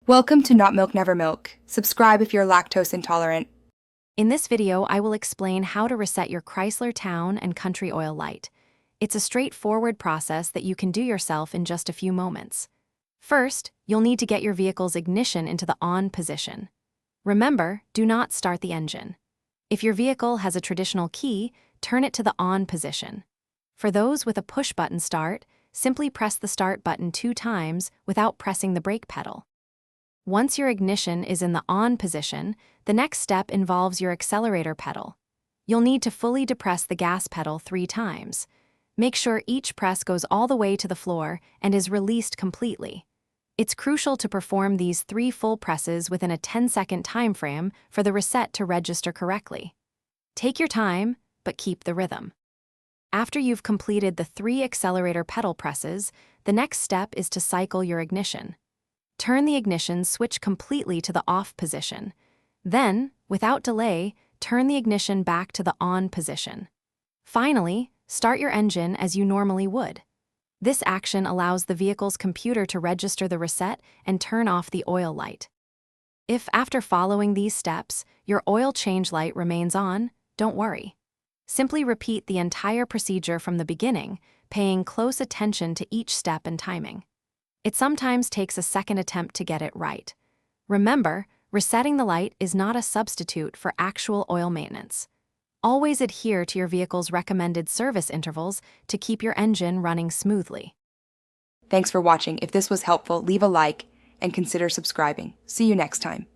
Welcome to Not Milk Never Milk. Subscribe if you're lactose intolerant. In this video, I will explain how to reset your Chrysler Town and Country oil light. It's a straightforward process that you can do yourself in just a few moments. First, you'll need to get your vehicle's ignition into the on position. Remember, do not start the engine. If your vehicle has a traditional key, turn it to the on position. For those with a push-button start, simply press the start button 2 times without pressing the brake pedal. Once your ignition is in the on position, the next step involves your accelerator pedal. You'll need to fully depress the gas pedal 3 times. Make sure each press goes all the way to the floor and is released completely. It's crucial to perform these 3 full presses within a 10-second time frame for the reset to register correctly. Take your time, but keep the rhythm. After you've completed the 3 accelerator pedal presses, the next step is to cycle your ignition. Turn the ignition switch completely to the off position. Then, without delay, turn the ignition back to the on position. Finally, start your engine as you normally would. This action allows the vehicle's computer to register the reset and turn off the oil light. If, after following these steps, your oil change light remains on, don't worry. Simply repeat the entire procedure from the beginning, paying close attention to each step and timing. It sometimes takes a second attempt to get it right. Remember, resetting the light is not a substitute for actual oil maintenance. Always adhere to your vehicle's recommended service intervals to keep your engine running smoothly. Thanks for watching. If this was helpful, leave a like and consider subscribing. See you next time.